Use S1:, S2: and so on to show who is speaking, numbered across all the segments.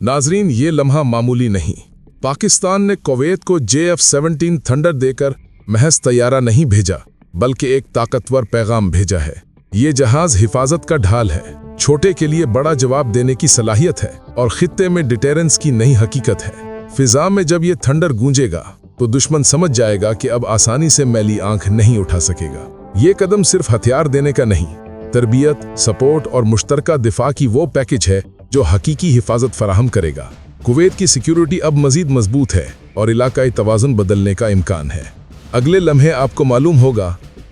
S1: नाजरीन, ये लम्हा मामूली नहीं। पाकिस्तान ने कुवैत को JF-17 थंडर देकर महज तैयारा नहीं भेजा, बल्कि एक ताकतवर पैगाम भेजा है। ये जहाज हिफाजत का ढाल है, छोटे के लिए बड़ा जवाब देने की सलाहियत है और खित्ते में डिटेरेंस की नई हकीकत है। फिजा में जब ये थंडर गूंजेगा तो दुश्मन समझ जाएगा कि अब आसानी से मैली आंख नहीं उठा सकेगा। ये कदम सिर्फ हथियार देने का नहीं, तरबियत, सपोर्ट और मुश्तरका दिफा की वो पैकेज है जो हकीकी हिफाजत फराहम करेगा। कुवैत की सिक्योरिटी अब मजीद मजबूत है और इलाकाई तवाज़ुन बदलने का इम्कान है। अगले लम्हे आपको मालूम होगा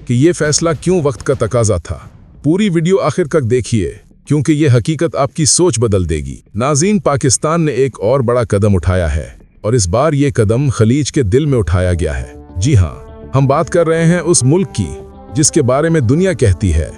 S1: कि ये फैसला क्यों वक्त का तकाजा था। पूरी वीडियो आखिर तक देखिए, क्योंकि ये हकीकत आपकी सोच बदल देगी। नाज़रीन, पाकिस्तान ने एक और बड़ा कदम उठाया है और इस बार ये कदम खलीज के दिल में उठाया गया है। जी हाँ, हम बात कर रहे हैं उस मुल्क की जिसके बारे में दुनिया कहती है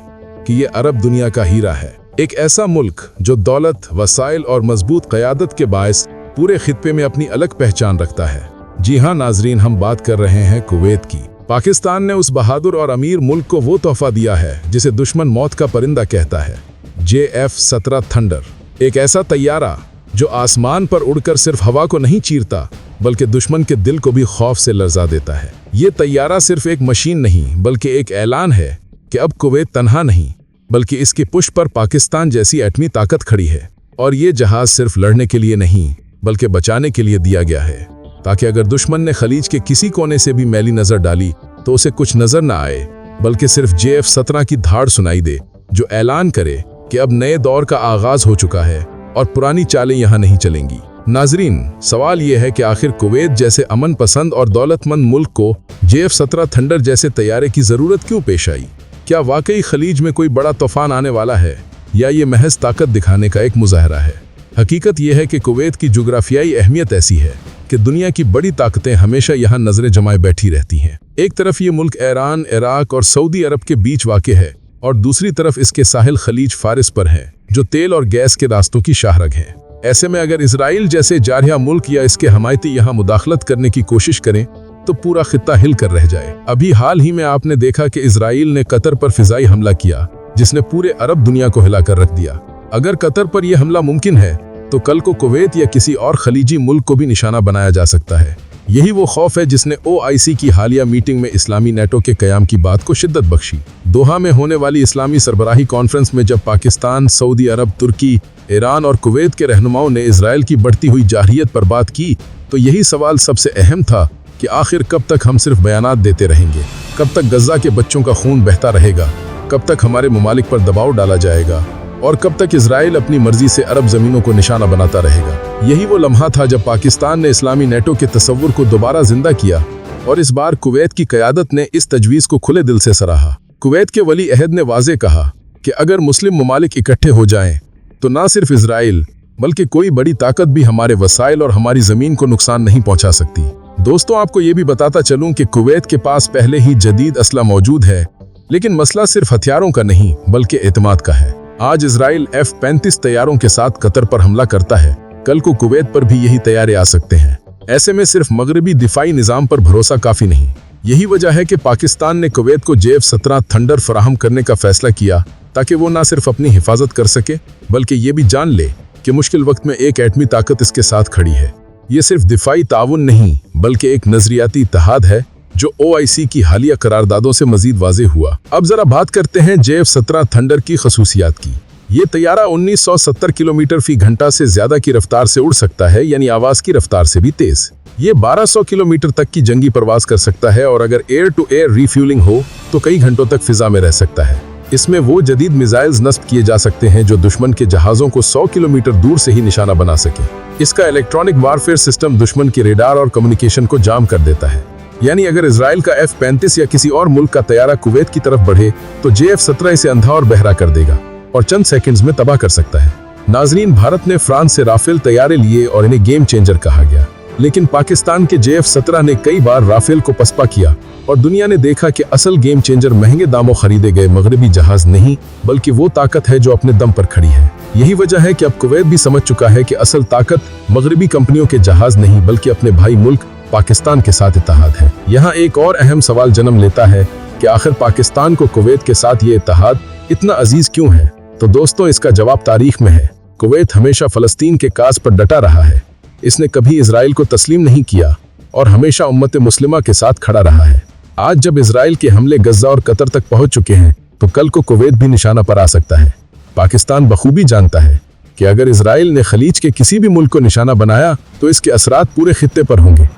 S1: कि ये अरब दुनिया का हीरा है। एक ऐसा मुल्क जो दौलत, वसाइल और मजबूत क़यादत के बायस पूरे खित्ते में अपनी अलग पहचान रखता है। जी हाँ नाजरीन, हम बात कर रहे हैं कुवैत की। पाकिस्तान ने उस बहादुर और अमीर मुल्क को वो तोहफा दिया है जिसे दुश्मन मौत का परिंदा कहता है, JF-17 थंडर। एक ऐसा तैयारा जो आसमान पर उड़कर सिर्फ हवा को नहीं चीरता, बल्कि दुश्मन के दिल को भी खौफ से लर्जा देता है। ये तैयारा सिर्फ एक मशीन नहीं, बल्कि एक ऐलान है कि अब कुवैत तन्हा नहीं, बल्कि इसकी पुष्ट पर पाकिस्तान जैसी एटमी ताकत खड़ी है। और ये जहाज सिर्फ लड़ने के लिए नहीं, बल्कि बचाने के लिए दिया गया है, ताकि अगर दुश्मन ने खलीज के किसी कोने से भी मैली नजर डाली तो उसे कुछ नजर न आए, बल्कि सिर्फ JF-17 की धाड़ सुनाई दे, जो ऐलान करे कि अब नए दौर का आगाज हो चुका है और पुरानी चालें यहाँ नहीं चलेंगी। नाजरीन, सवाल यह है कि आखिर कुवैत जैसे अमन पसंद और दौलतमंद मुल्क को JF-17 थंडर जैसे तैयारे की जरूरत क्यों पेश आई? क्या वाकई खलीज में कोई बड़ा तूफान आने वाला है, या ये महज ताकत दिखाने का एक मुजाहरा है? हकीकत यह है कि कुवैत की जुग्राफियाई अहमियत ऐसी है कि दुनिया की बड़ी ताकतें हमेशा यहाँ नजरें जमाए बैठी रहती हैं। एक तरफ ये मुल्क ईरान, इराक और सऊदी अरब के बीच वाक़ है, और दूसरी तरफ इसके साहिल खलीज फारिस पर है, जो तेल और गैस के रास्तों की शाहरग है। ऐसे में अगर इसराइल जैसे जारहा मुल्क या इसके हमायती यहाँ मुदाखलत करने की कोशिश करें तो पूरा खित्ता हिल कर रह जाए। अभी हाल ही में आपने देखा कि इसराइल ने कतर पर फिजाई हमला किया, जिसने पूरे अरब दुनिया को हिलाकर रख दिया। अगर कतर पर यह हमला मुमकिन है तो कल को कुवैत या किसी और खलीजी मुल्क को भी निशाना बनाया जा सकता है। यही वो खौफ है जिसने OIC की हालिया मीटिंग में इस्लामी नेटो के कयाम की बात को शिद्दत बख्शी। दोहा में होने वाली इस्लामी सरबराही कॉन्फ्रेंस में जब पाकिस्तान, सऊदी अरब, तुर्की, ईरान और कुवैत के रहनुमाओं ने इसराइल की बढ़ती हुई जारहियत पर बात की, तो यही सवाल सबसे अहम था कि आखिर कब तक हम सिर्फ बयानात देते रहेंगे? कब तक गजा के बच्चों का खून बहता रहेगा? कब तक हमारे ममालिक पर दबाव डाला जाएगा? और कब तक इसराइल अपनी मर्जी से अरब जमीनों को निशाना बनाता रहेगा? यही वो लम्हा था जब पाकिस्तान ने इस्लामी नेटो के तस्वुर को दोबारा जिंदा किया, और इस बार कुवैत की क़यादत ने इस तजवीज़ को खुले दिल से सराहा। कुवैत के वली अहद ने वाज़े कहा कि अगर मुस्लिम ममालिक इकट्ठे हो जाएं तो ना सिर्फ इसराइल बल्कि कोई बड़ी ताकत भी हमारे वसाइल और हमारी ज़मीन को नुकसान नहीं पहुँचा सकती। दोस्तों, आपको ये भी बताता चलूं कि कुवैत के पास पहले ही जदीद असला मौजूद है, लेकिन मसला सिर्फ हथियारों का नहीं बल्कि एतमाद का है। आज इसराइल F-35 तैयारों के साथ कतर पर हमला करता है, कल को कुवैत पर भी यही तैयारे आ सकते हैं। ऐसे में सिर्फ मगरबी दिफाई निज़ाम पर भरोसा काफ़ी नहीं। यही वजह है कि पाकिस्तान ने कुवैत को JF-17 थंडर फराहम करने का फैसला किया, ताकि वो ना सिर्फ अपनी हिफाजत कर सके, बल्कि ये भी जान ले कि मुश्किल वक्त में एक एटमी ताकत इसके साथ खड़ी है। ये सिर्फ दिफाई ताउन नहीं, बल्कि एक नजरियाती इत्तेहाद है जो OIC की हालिया करारदादों से मजीद वाज़े हुआ। अब जरा बात करते हैं JF-17 थंडर की खसूसियात की। ये तैयारा 1970 किलोमीटर फी घंटा से ज्यादा की रफ्तार से उड़ सकता है, यानी आवाज की रफ्तार से भी तेज। ये 1200 किलोमीटर तक की जंगी परवाज कर सकता है, और अगर एयर टू एयर रिफ्यूलिंग हो तो कई घंटों तक फिजा में रह सकता है। इसमें वो जदीद मिसाइल्स नस्ब किए जा सकते हैं जो दुश्मन के जहाजों को 100 किलोमीटर दूर से ही निशाना बना सके। इसका इलेक्ट्रॉनिक वारफेयर सिस्टम दुश्मन के रेडार और कम्युनिकेशन को जाम कर देता है, यानी अगर इसराइल का F-35 या किसी और मुल्क का तैयारा कुवैत की तरफ बढ़े तो JF-17 इसे अंधा और बहरा कर देगा और चंद सेकंड्स में तबाह कर सकता है। नाजरीन, भारत ने फ्रांस से राफेल तैयारे लिए और इन्हें गेम चेंजर कहा गया, लेकिन पाकिस्तान के JF-17 ने कई बार राफेल को पसपा किया, और दुनिया ने देखा कि असल गेम चेंजर महंगे दामों खरीदे गए मगरबी जहाज नहीं, बल्कि वो ताकत है जो अपने दम पर खड़ी है। यही वजह है कि अब कुवैत भी समझ चुका है कि असल ताकत मगरबी कंपनियों के जहाज नहीं, बल्कि अपने भाई मुल्क पाकिस्तान के साथ इत्तेहाद है। यहाँ एक और अहम सवाल जन्म लेता है कि आखिर पाकिस्तान को कुवैत के साथ ये इत्तेहाद इतना अजीज क्यों है? तो दोस्तों, इसका जवाब तारीख में है। कुवैत हमेशा फ़लस्तीन के काज पर डटा रहा है। इसने कभी इजराइल को तस्लीम नहीं किया और हमेशा उम्मत मुस्लिमा के साथ खड़ा रहा है। आज जब इजराइल के हमले गज़ा और कतर तक पहुंच चुके हैं तो कल को कुवैत भी निशाना पर आ सकता है। पाकिस्तान बखूबी जानता है कि अगर इजराइल ने खलीज के किसी भी मुल्क को निशाना बनाया तो इसके असरात पूरे खित्ते पर होंगे।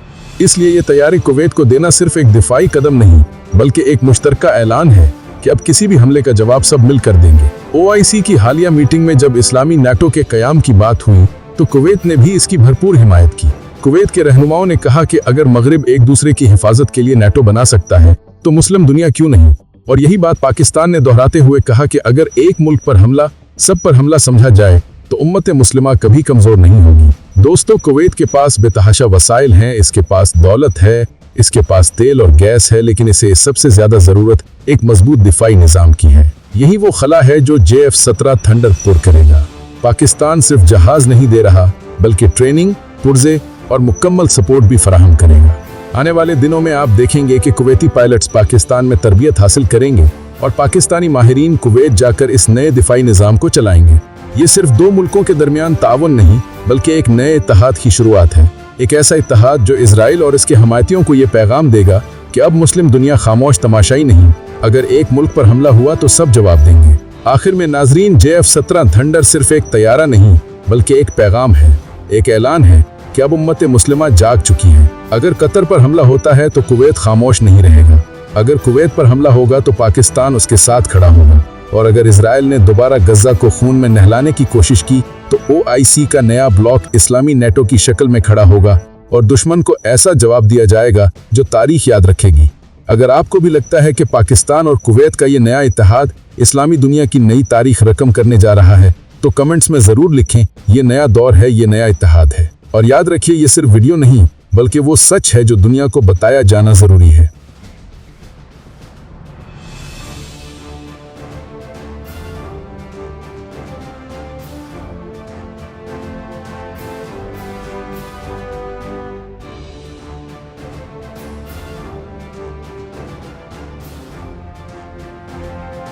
S1: इसलिए ये तैयारी कुवैत को देना सिर्फ एक दिफाई कदम नहीं बल्कि एक मुश्तरका ऐलान है कि अब किसी भी हमले का जवाब सब मिलकर देंगे। OIC की हालिया मीटिंग में जब इस्लामी नेटो के क़याम की बात हुई तो कुवैत ने भी इसकी भरपूर हिमायत की। कुवैत के रहनुमाओं ने कहा कि अगर मगरिब एक दूसरे की हिफाजत के लिए नेटो बना सकता है तो मुस्लिम दुनिया क्यों नहीं। और यही बात पाकिस्तान ने दोहराते हुए कहा कि अगर एक मुल्क पर हमला सब पर हमला समझा जाए तो उम्मत मुस्लिमा कभी कमजोर नहीं होगी। दोस्तों, कुवैत के पास बेतहाशा वसाइल हैं, इसके पास दौलत है, इसके पास तेल और गैस है, लेकिन इसे सबसे ज्यादा जरूरत एक मजबूत दिफाई निजाम की है। यही वो खला है जो JF-17 थंडर पुर करेगा। पाकिस्तान सिर्फ जहाज नहीं दे रहा बल्कि ट्रेनिंग, पुर्जे और मुकम्मल सपोर्ट भी फराहम करेगा। आने वाले दिनों में आप देखेंगे कि कुवैती पायलट्स पाकिस्तान में तरबियत हासिल करेंगे और पाकिस्तानी माहिरीन कुवैत जाकर इस नए दिफाई निज़ाम को चलाएंगे। ये सिर्फ दो मुल्कों के दरमियान ताउन नहीं बल्कि एक नए इत्तेहाद की शुरुआत है। एक ऐसा इत्तेहाद जो इजराइल और इसके हमायतियों को ये पैगाम देगा कि अब मुस्लिम दुनिया खामोश तमाशाई नहीं, अगर एक मुल्क पर हमला हुआ तो सब जवाब देंगे। आखिर में नाजरीन, JF-17 थंडर सिर्फ एक तैयारा नहीं बल्कि एक पैगाम है, एक ऐलान है कि अब उम्मत मुस्लिमा जाग चुकी है। अगर कतर पर हमला होता है तो कुवैत खामोश नहीं रहेगा, अगर कुवैत पर हमला होगा तो पाकिस्तान उसके साथ खड़ा होगा, और अगर इजराइल ने दोबारा गजा को खून में नहलाने की कोशिश की तो OIC का नया ब्लॉक इस्लामी नेटो की शक्ल में खड़ा होगा और दुश्मन को ऐसा जवाब दिया जाएगा जो तारीख याद रखेगी। अगर आपको भी लगता है कि पाकिस्तान और कुवैत का ये नया इत्तेहाद इस्लामी दुनिया की नई तारीख रकम करने जा रहा है तो कमेंट्स में ज़रूर लिखें, ये नया दौर है, ये नया इत्तेहाद है। और याद रखिए, ये सिर्फ वीडियो नहीं बल्कि वो सच है जो दुनिया को बताया जाना ज़रूरी है।